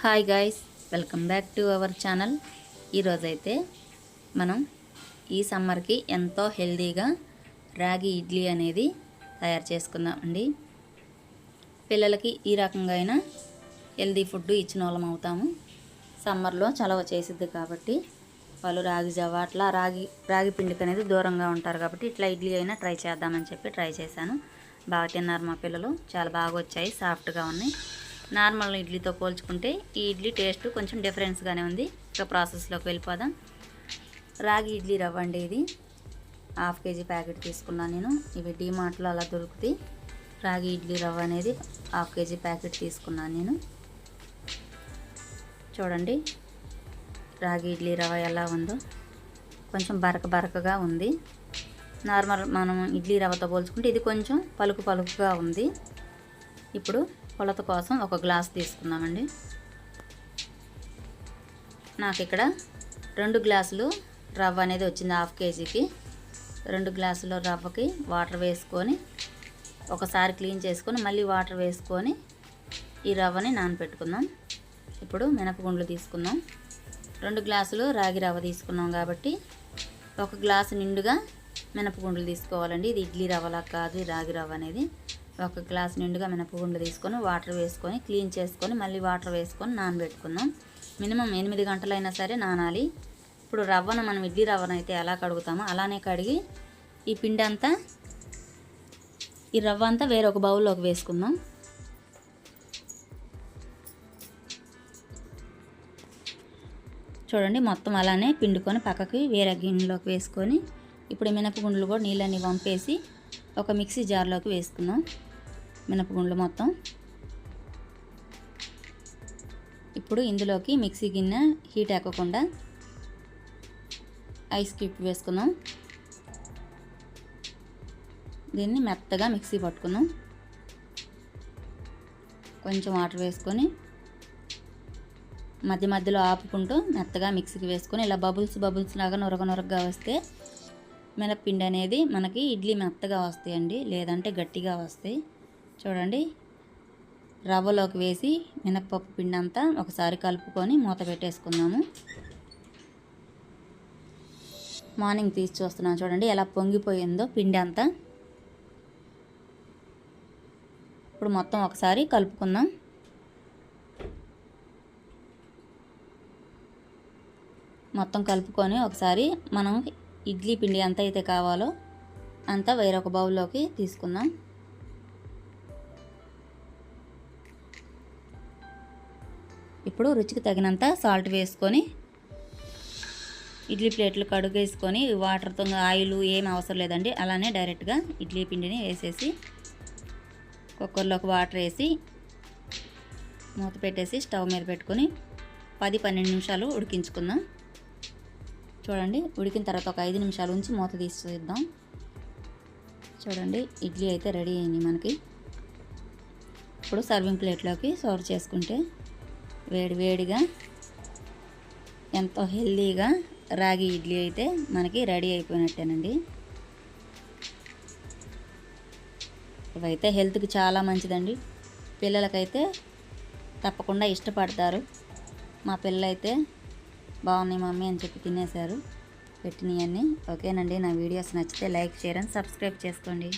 Hi guys, welcome back to our channel. ఈరోజైతే మనం ఈ సమ్మర్కి ఎంతో హెల్దీగా రాగి ఇడ్లీ అనేది తయారు చేసుకుందాం అండి. పిల్లలకి ఈ రకంగా అయినా హెల్దీ ఫుడ్ ఇచ్చిన వాళ్ళం అవుతాము. సమ్మర్లో చలవ చేసిద్ది కాబట్టి వాళ్ళు రాగి జావ అట్లా రాగి పిండికి అనేది దూరంగా ఉంటారు కాబట్టి ఇట్లా ఇడ్లీ అయినా ట్రై చేద్దామని చెప్పి ట్రై చేశాను. బాగా తిన్నారు మా పిల్లలు, చాలా బాగా వచ్చాయి, సాఫ్ట్గా ఉన్నాయి. నార్మల్ ఇడ్లీతో పోల్చుకుంటే ఈ ఇడ్లీ టేస్ట్ కొంచెం డిఫరెన్స్గానే ఉంది. ఇక ప్రాసెస్లోకి వెళ్ళిపోదాం. రాగి ఇడ్లీ రవ్వ అండి, ఇది 1/2 kg ప్యాకెట్ తీసుకున్నాను నేను. ఇవి డీమార్ట్లో అలా దొరుకుతాయి. రాగి ఇడ్లీ రవ్వ అనేది 1/2 kg ప్యాకెట్ తీసుకున్నాను నేను. చూడండి రాగి ఇడ్లీ రవ్వ ఎలా ఉందో, కొంచెం బరకగా ఉంది. నార్మల్ మనం ఇడ్లీ రవ్వతో పోల్చుకుంటే ఇది కొంచెం పలుకుగా ఉంది. ఇప్పుడు కొలత కోసం 1 గ్లాస్ తీసుకుందామండి. నాకు ఇక్కడ 2 గ్లాసులు రవ్వ అనేది వచ్చింది. 1/2 kgకి 2 గ్లాసుల రవ్వకి వాటర్ వేసుకొని ఒకసారి క్లీన్ చేసుకొని మళ్ళీ వాటర్ వేసుకొని ఈ రవ్వని నానబెట్టుకుందాం. ఇప్పుడు మినపగుండ్లు తీసుకుందాం. 2 గ్లాసులు రాగి రవ్వ తీసుకున్నాం కాబట్టి 1 గ్లాసు నిండుగా మినపగుండ్లు తీసుకోవాలండి. ఇది ఇడ్లీ రవ్వలా కాదు, రాగి రవ్వ అనేది. 1 గ్లాస్ నిండుగా మినపగుండ్లు తీసుకొని వాటర్ వేసుకొని క్లీన్ చేసుకొని మళ్ళీ వాటర్ వేసుకొని నానబెట్టుకుందాం. మినిమం 8 గంటలైనా సరే నానాలి. ఇప్పుడు రవ్వను మనం ఇడ్లీ రవ్వను అయితే ఎలా కడుగుతామో అలానే కడిగి ఈ పిండి అంతా, ఈ రవ్వ అంతా వేరొక బౌల్లోకి వేసుకుందాం. చూడండి మొత్తం అలానే పిండుకొని పక్కకి వేరే గిన్నెలోకి వేసుకొని ఇప్పుడు మినపగుండ్లు కూడా నీళ్ళని వంపేసి ఒక మిక్సీ జార్లోకి వేసుకుందాం. మినపగుండ్లు మొత్తం ఇప్పుడు ఇందులోకి మిక్సీ గిన్నె హీట్ ఎక్కకుండా ఐస్ క్యూబ్ వేసుకుందాం. దీన్ని మెత్తగా మిక్సీ పట్టుకుందాం. కొంచెం వాటర్ వేసుకొని మధ్యలో ఆపుకుంటూ మెత్తగా మిక్సీకి వేసుకొని ఇలా బబుల్స్ లాగా నొరగగా వస్తే మినప్పిండి అనేది మనకి ఇడ్లీ మెత్తగా వస్తాయండి, లేదంటే గట్టిగా వస్తాయి. చూడండి రవ్వలోకి వేసి మినప్పప్పు పిండి అంతా ఒకసారి కలుపుకొని మూత పెట్టేసుకుందాము. మార్నింగ్ తీసి చూస్తున్నాను, చూడండి ఎలా పొంగిపోయిందో పిండి అంతా. ఇప్పుడు మొత్తం ఒకసారి కలుపుకుందాం. మొత్తం కలుపుకొని ఒకసారి మనం ఇడ్లీ పిండి ఎంత అయితే కావాలో అంతా వేరొక బౌల్లోకి తీసుకుందాం. ఇప్పుడు రుచికి తగినంత సాల్ట్ వేసుకొని ఇడ్లీ ప్లేట్లు కడుగేసుకొని వాటర్తో ఆయిల్ ఏం అవసరం లేదండి, అలానే డైరెక్ట్గా ఇడ్లీ పిండిని వేసేసి కుక్కర్లోకి వాటర్ వేసి మూత పెట్టేసి స్టవ్ మీద పెట్టుకొని 10-12 నిమిషాలు ఉడికించుకుందాం. చూడండి ఉడికిన తర్వాత ఒక 5 నిమిషాలు ఉంచి మూత తీసేద్దాం. చూడండి ఇడ్లీ అయితే రెడీ అయింది మనకి. ఇప్పుడు సర్వింగ్ ప్లేట్లోకి సర్వ్ చేసుకుంటే వేడిగా ఎంతో హెల్దీగా రాగి ఇడ్లీ అయితే మనకి రెడీ అయిపోయినట్టేనండి. ఇవైతే హెల్త్కి చాలా మంచిదండి. పిల్లలకైతే తప్పకుండా ఇష్టపడతారు. మా పిల్లలైతే బాగున్నాయి మమ్మీ అని చెప్పి తినేశారు పెట్టినవన్నీ. ఓకేనండి, నా వీడియోస్ నచ్చితే లైక్, షేర్ అండ్ సబ్స్క్రైబ్ చేసుకోండి.